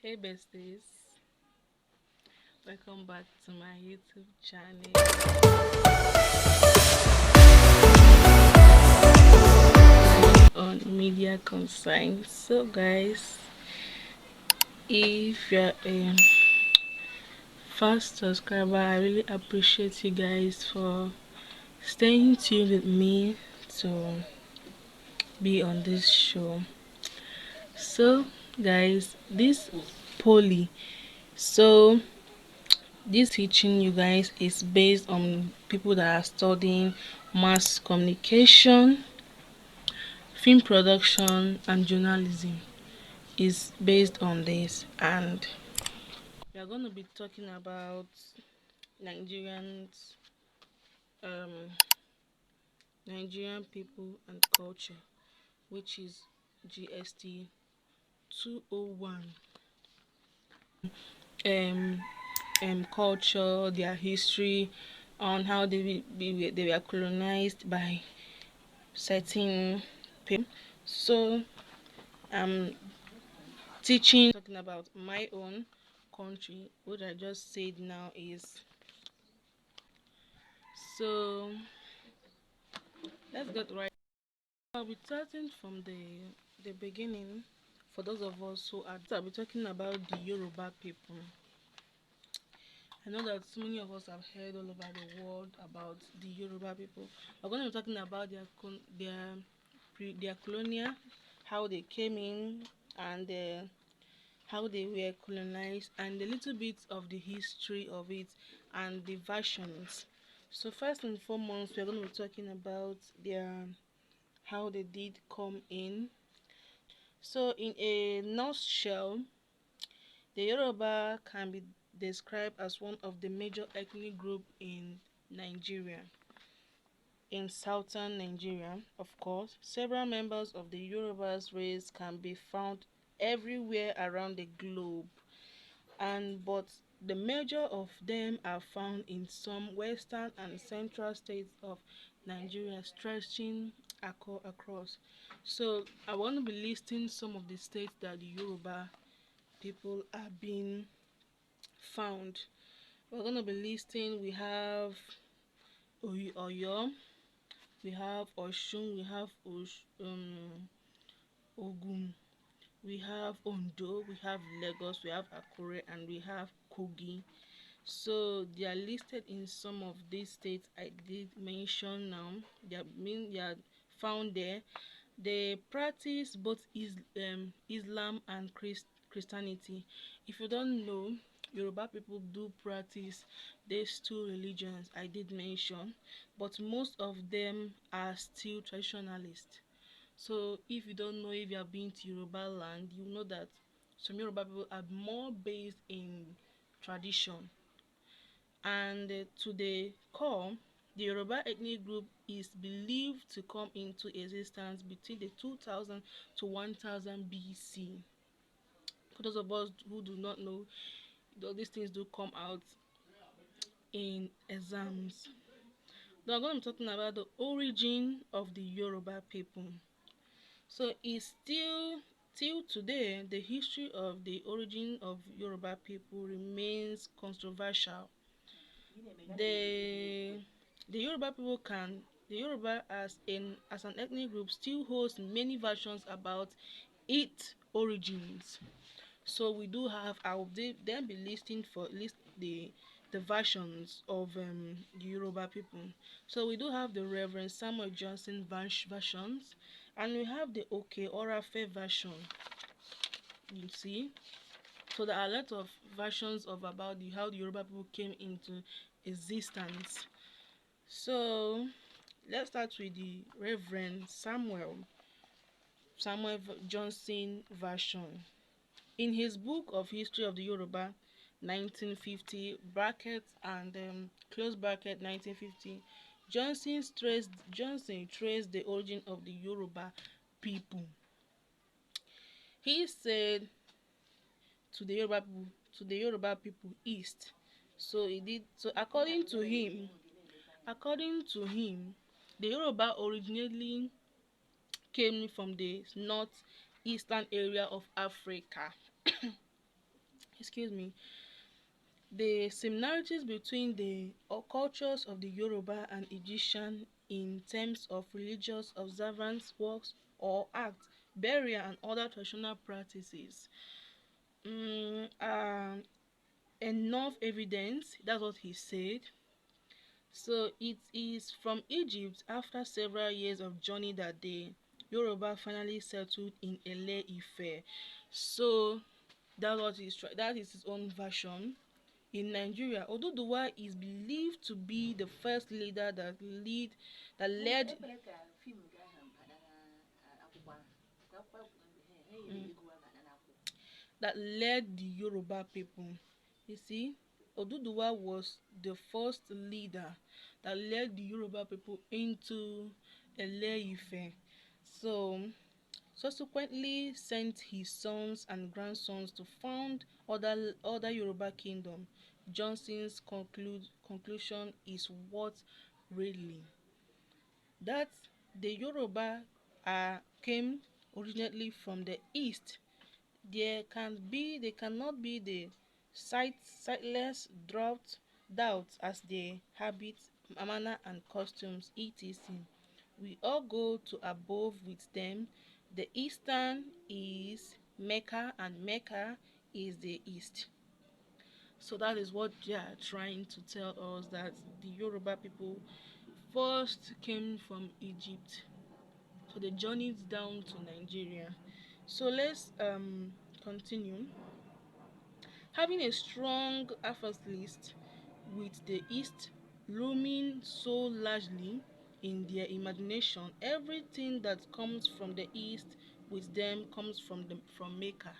Hey besties, welcome back to my YouTube channel on media consigns. So guys, if you're a first subscriber, I really appreciate you guys for staying tuned with me to be on this show. So guys, this poly, so this teaching you guys is based on people that are studying mass communication, film production and journalism. Is based on this, and we are going to be talking about Nigerians, um, Nigerian people and culture, which is GST 201. Um, Culture, their history, on how they were colonized by certain people. So I'm talking about my own country. What I just said now is, so let's get right. I'll be starting from the beginning. For those of us who are, I'll be talking about the Yoruba people. I know that so many of us have heard all over the world about the Yoruba people. We're going to be talking about their colonial, how they came in, and how they were colonized, and a little bit of the history of it and the versions. So first and foremost, we're going to be talking about their how they did come in. So in a nutshell, the Yoruba can be described as one of the major ethnic groups in Nigeria. In southern Nigeria, of course, several members of the Yoruba's race can be found everywhere around the globe, and but the major of them are found in some western and central states of Nigeria, stretching across. So I want to be listing some of the states that the Yoruba people are being found. We're going to be listing, we have Oyo, we have Oshun, we have Ogun, we have Ondo, we have Lagos, we have Akure, and we have Kogi. So they are listed in some of these states I did mention now. They are found there. They practice both Islam and Christianity. If you don't know, Yoruba people do practice these two religions I did mention, but most of them are still traditionalists. So if you don't know, if you have been to Yoruba land, you know that some Yoruba people are more based in tradition. And to the core, the Yoruba ethnic group is believed to come into existence between the 2000 to 1000 BC. For those of us who do not know, though these things do come out in exams. Now I'm going to be talking about the origin of the Yoruba people. So it's still till today the history of the origin of Yoruba people remains controversial. The the Yoruba people can the Yoruba as an ethnic group still holds many versions about its origins. So we do have, I will then be listing for list the versions of the Yoruba people. So we do have the Reverend Samuel Johnson versions, and we have the Oke Orafe version. You see, so there are a lot of versions of about how the Yoruba people came into existence. So let's start with the Reverend Samuel Johnson version. In his book of History of the Yoruba, 1950 bracket and close bracket 1950, Johnson traced the origin of the Yoruba people. He said to the Yoruba people east. So he did. So according to him, the Yoruba originally came from the northeastern area of Africa. excuse me, the similarities between the cultures of the Yoruba and Egyptian in terms of religious observance, works or acts, burial and other traditional practices. Enough evidence, that's what he said. So it is from Egypt after several years of journey that the Yoruba finally settled in Ile-Ife. So that is his own version. In Nigeria, Oduduwa is believed to be the first leader that led that led the Yoruba people. You see, Oduduwa was the first leader that led the Yoruba people into Ile-Ife. So, subsequently sent his sons and grandsons to found other Yoruba kingdom. Johnson's conclusion is what really that the Yoruba came originally from the east. They cannot be the sightless doubts as their habits, manner and costumes, etc. We all go to above with them. The eastern is Mecca and Mecca is the east. So that is what they are trying to tell us, that the Yoruba people first came from Egypt. So they journeyed down to Nigeria. So let's continue. Having a strong affairs list with the East looming so largely in their imagination, everything that comes from the East with them comes from Mecca.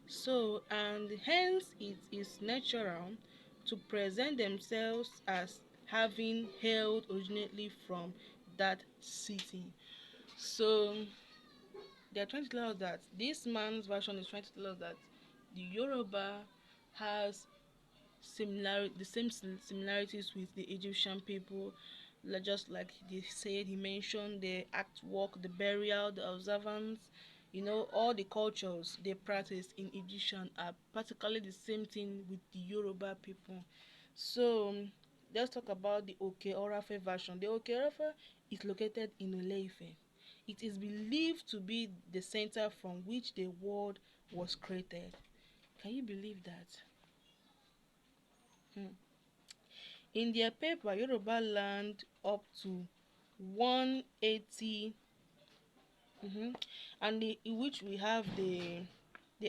So, and hence it is natural to present themselves as having hailed originally from that city. So they're trying to tell us that this man's version is trying to tell us that the Yoruba has the same similarities with the Egyptian people, just like they said. He mentioned the act work, the burial, the observance, all the cultures they practice in Egyptian are practically the same thing with the Yoruba people. So let's talk about the Oke-Orafe version. The Oke-Orafe is located in Ile-Ife. It is believed to be the center from which the world was created. Can you believe that? In their paper, Yoruba land up to 180, and in which we have the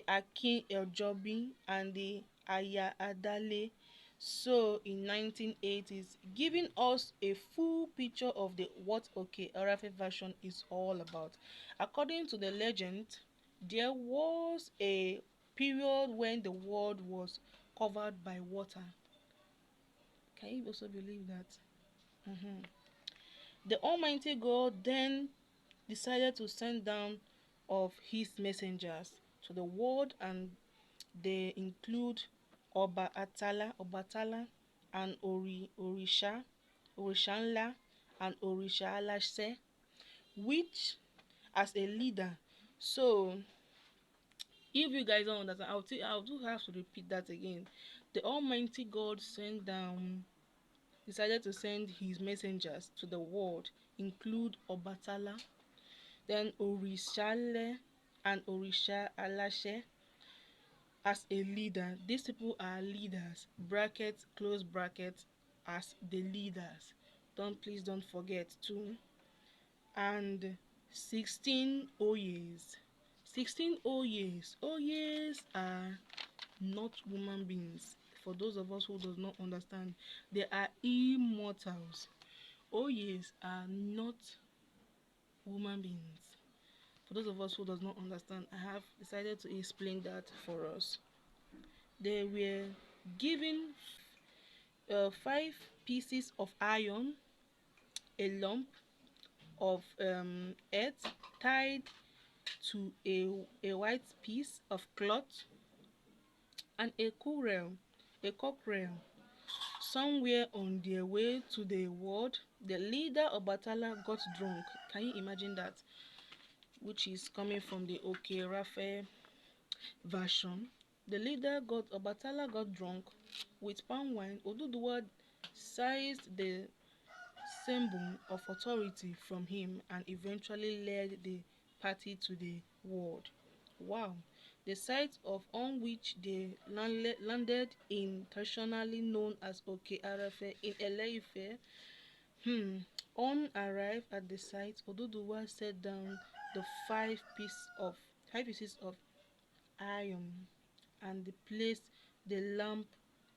Akin Eljobi and the Aya Adale. So in 1980s, giving us a full picture of the what Oke-Orafe version is all about. According to the legend, there was a period when the world was covered by water. Can you also believe that? The Almighty God then decided to send down of his messengers to the world, and they include Obatala, and Orishanla, and Orisha Alase, which as a leader. So if you guys don't understand, I'll do have to repeat that again. The Almighty God decided to send his messengers to the world, include Obatala, then Orishale and Orisha Alashe as a leader. These people are leaders, bracket, close bracket, as the leaders. Please don't forget too. And 16 Oyes. 16 Oyes. Oyes are not human beings. For those of us who does not understand, they are immortals. Oyes are not human beings. For those of us who does not understand, I have decided to explain that for us. They were given 5 pieces of iron, a lump of earth tied to a white piece of cloth, and a cockerel. Somewhere on their way to the world, the leader of Batala got drunk. Can you imagine that? Which is coming from the Oke-Orafe version. The leader Obatala got drunk with palm wine. Oduduwa seized the symbol of authority from him and eventually led the party to the world. Wow. The site of on which they landed in traditionally known as Oke Arafe in Ele-Ife. On arrive at the site, Oduduwa set down the five pieces of iron and placed the lamp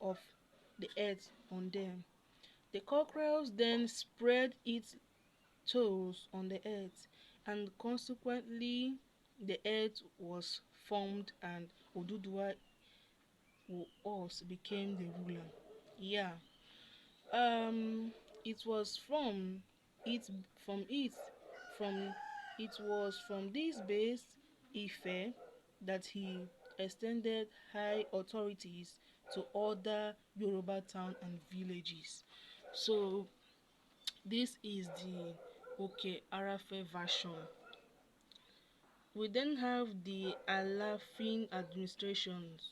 of the earth on them. The cockroach then spread its toes on the earth, and consequently the earth was formed and Oduduwa us became the ruler. Yeah. Um it was it from it from it was from this base Ife that he extended high authorities to other Yoruba town and villages. So this is the Okay Arafe version. We then have the Alafin administrations.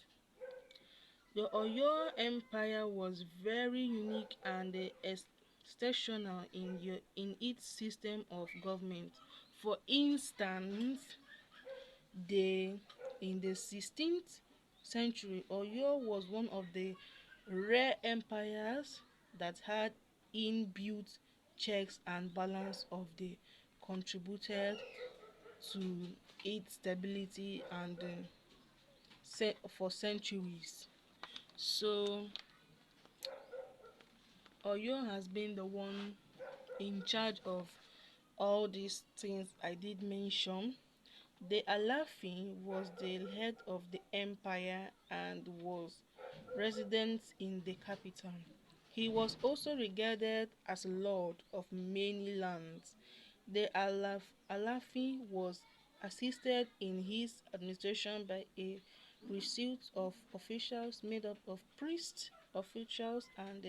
The Oyo Empire was very unique and exceptional in its system of government. For instance, the in the 16th century, Oyo was one of the rare empires that had inbuilt checks and balance of the contributed to its stability and for centuries. So Oyo has been the one in charge of all these things I did mention. The Alafin was the head of the empire and was resident in the capital. He was also regarded as lord of many lands. The Alafin was assisted in his administration by a pursuit of officials made up of priests, officials, and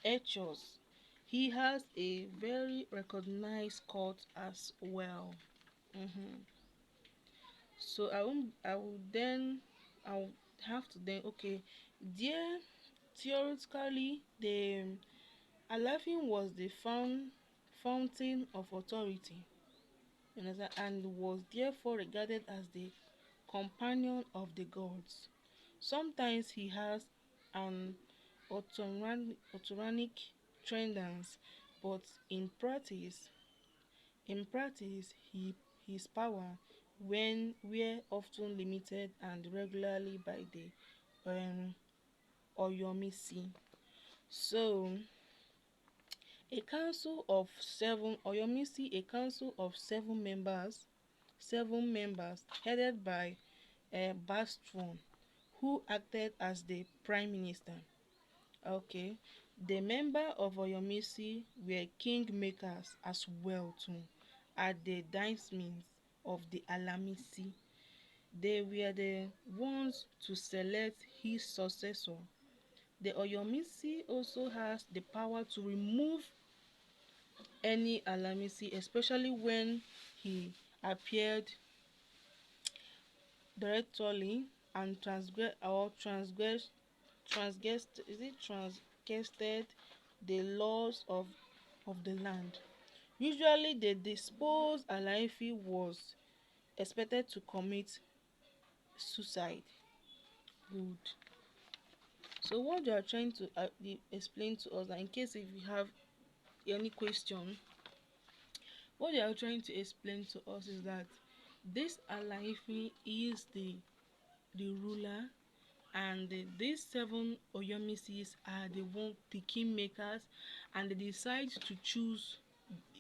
Hechos. He has a very recognized court as well. So I will have to then okay. There theoretically the Alafin was the fountain of authority, you understand, and was therefore regarded as the companion of the gods. Sometimes he has an autonomic tendance, but in practice, his power when were often limited and regularly by the Oyomisi. So a council of seven members headed by Bastron, who acted as the prime minister. Okay, the member of Oyomisi were kingmakers as well too, at the dancements of the Alamisi. They were the ones to select his successor. The Oyomisi also has the power to remove any Alamisi, especially when he appeared directly and transgressed the laws of the land. Usually, the disposed Alaifi was expected to commit suicide. Good. So what you are trying to explain to us, and in case if you have any question, what they are trying to explain to us is that this Alaifi is the ruler, and these seven Oyomisis are the kingmakers, and they decide to choose.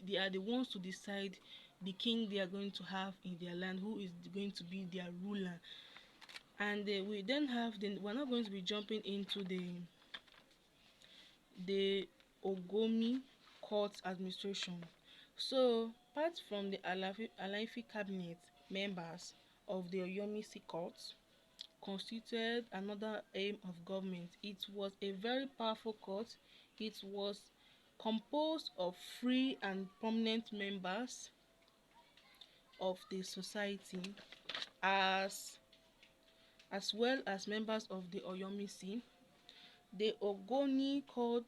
They are the ones to decide the king they are going to have in their land, who is going to be their ruler. And we then have we're not going to be jumping into the Ogomi court administration. So apart from the Alaifi cabinet members of the Oyomisi court constituted another aim of government. It was a very powerful court. It was composed of free and prominent members of the society as as well as members of the Oyomisi. The Ogoni court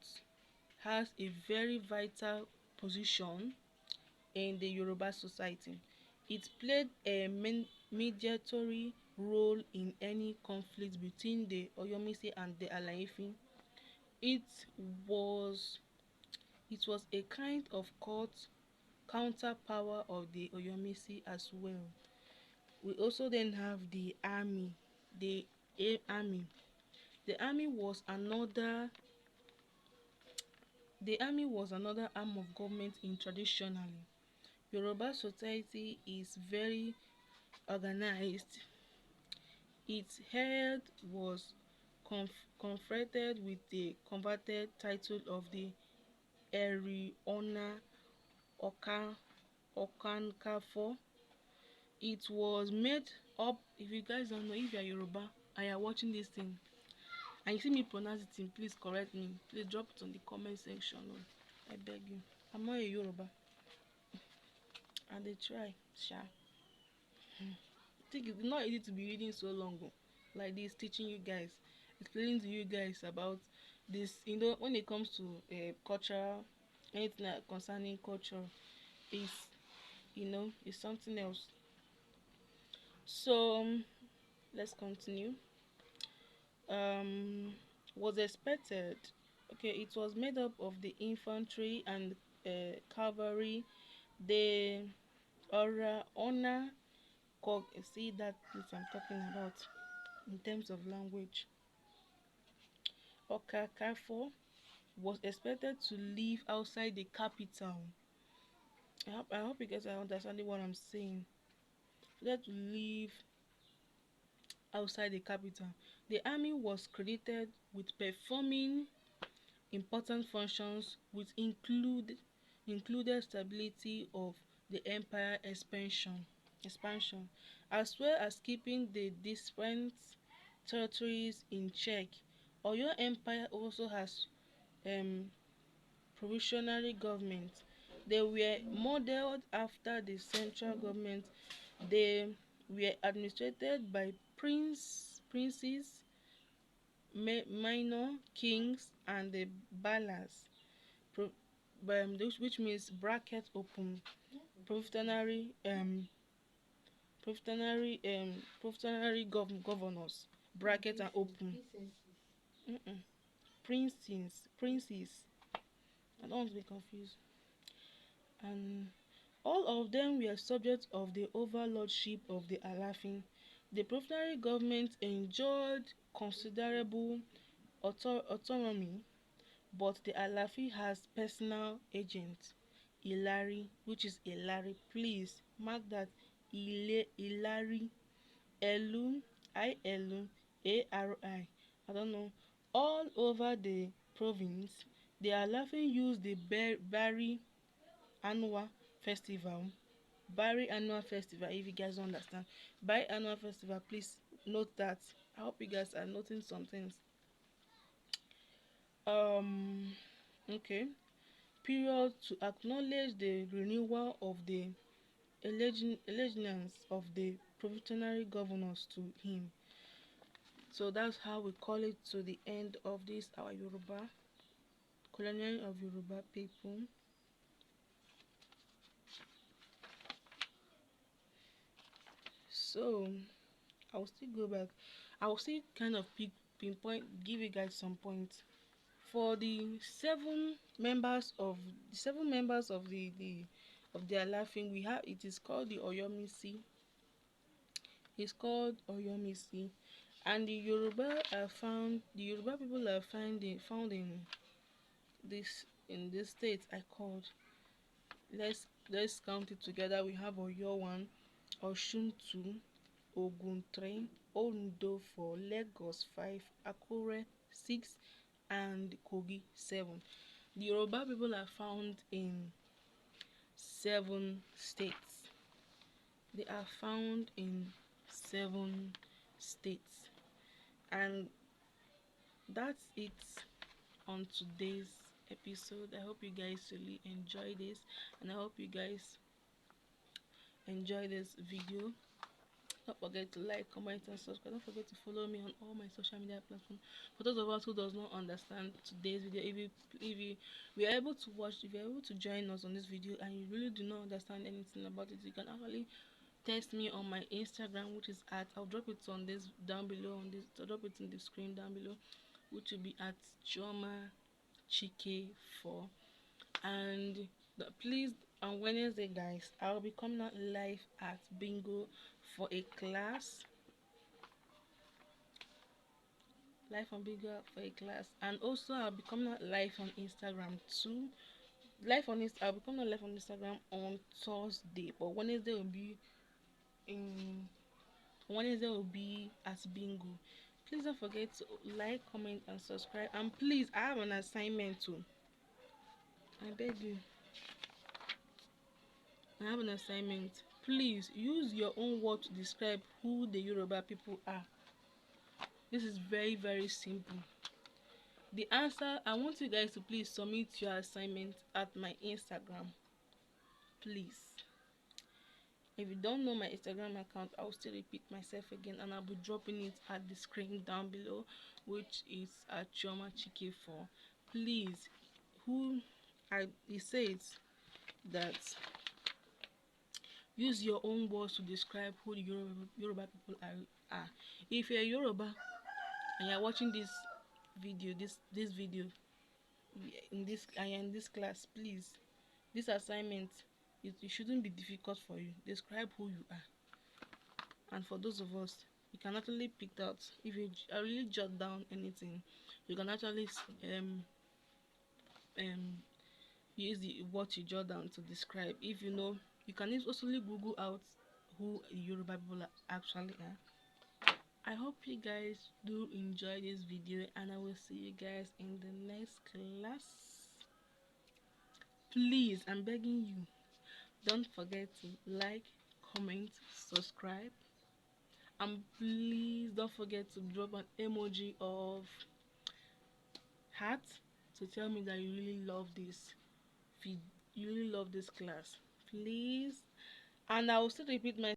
has a very vital position in the Yoruba society. It played a mediatory role in any conflict between the Oyomisi and the Alaafin. It was it was a kind of court counterpower of the Oyomisi as well. We also then have the army. The army. The army was another The army was another arm of government in traditionally. Yoruba society is very organized. Its head was confronted with the converted title of the Eri Ona Okankafo. It was made up, if you guys don't know, if you are Yoruba and you are watching this thing and you see me pronounce it in, please correct me. Please drop it on the comment section. I beg you. I'm not a Yoruba. And they try, sha. I think it's not easy to be reading so long like this, teaching you guys, explaining to you guys about this. You know, when it comes to culture, anything concerning culture, is is something else. So let's continue. Um, was expected. Okay, it was made up of the infantry and cavalry. The honor. See that which I'm talking about in terms of language. Okakafo was expected to live outside the capital. I hope you guys are understanding what I'm saying. Expected to live outside the capital. The army was credited with performing important functions which included stability of the empire expansion, as well as keeping the different territories in check. Oyo Empire also has provisionary government. They were modeled after the central government. They were administered by princes, minor kings, and the balas, which means bracket open, provisionary governors, bracket and open. Princes. I don't want to be confused. And all of them were subjects of the overlordship of the Alaafin. The provisionary government enjoyed considerable autonomy, but the Alaafin has personal agents. Ilari, which is Ilari, please mark that. Ilari, Elu, Ilu, Ari. I don't know. All over the province, the Alaafin use the Bari annual festival. Bari annual festival, if you guys don't understand. Bari annual festival, please note that. I hope you guys are noting some things. Okay. Period to acknowledge the renewal of the allegiance of the provisionary governors to him. So that's how we call it to the end of this our Yoruba colonial of Yoruba people. So I'll still go back. I'll still kind of pinpoint, give you guys some points for the seven members of the Alaafin. We have, it is called the Oyomisi. It's called Oyomisi, and the Yoruba people are found in this state I called. Let's count it together. We have Oyo 1, Osun 2, Ogun 3, Ondo 4, Lagos 5, Akure 6, and Kogi 7. The Yoruba people are found in 7 states. They are found in 7 states. And that's it on today's episode. I hope you guys really enjoy this, and I hope you guys enjoy this video. Don't forget to like, comment, and subscribe. Don't forget to follow me on all my social media platforms. For those of us who does not understand today's video, if you we are able to watch, if you're able to join us on this video and you really do not understand anything about it, you can actually text me on my Instagram, which is at, I'll drop it on this down below, on this, I'll drop it in the screen down below, which will be at Joma Chike 4. And please, on Wednesday, guys, I'll be coming out live at Bingo for a class, live on Bingo for a class, and also I'll be coming out live on Instagram too. I'll be coming out live on Instagram on Thursday, but in Wednesday will be at Bingo. Please don't forget to like, comment, and subscribe. And please, I have an assignment too. I beg you. I have an assignment. Please use your own word to describe who the Yoruba people are. This is very, very simple. The answer, I want you guys to please submit your assignment at my Instagram. Please. If you don't know my Instagram account, I'll still repeat myself again, and I'll be dropping it at the screen down below, which is at Joma Chike 4. Please, it says that use your own words to describe who the Yoruba people are. If you're Yoruba and you're watching this video, this video in this class, please, this assignment, it shouldn't be difficult for you. Describe who you are. And for those of us, you can actually pick out, if you really jot down anything, you can actually um use what you jot down to describe. If you know, you can also Google out who Yoruba people actually are. I hope you guys do enjoy this video, and I will see you guys in the next class. Please, I'm begging you, don't forget to like, comment, subscribe, and please don't forget to drop an emoji of heart to tell me that you really love this you really love this class, please. And I will still repeat my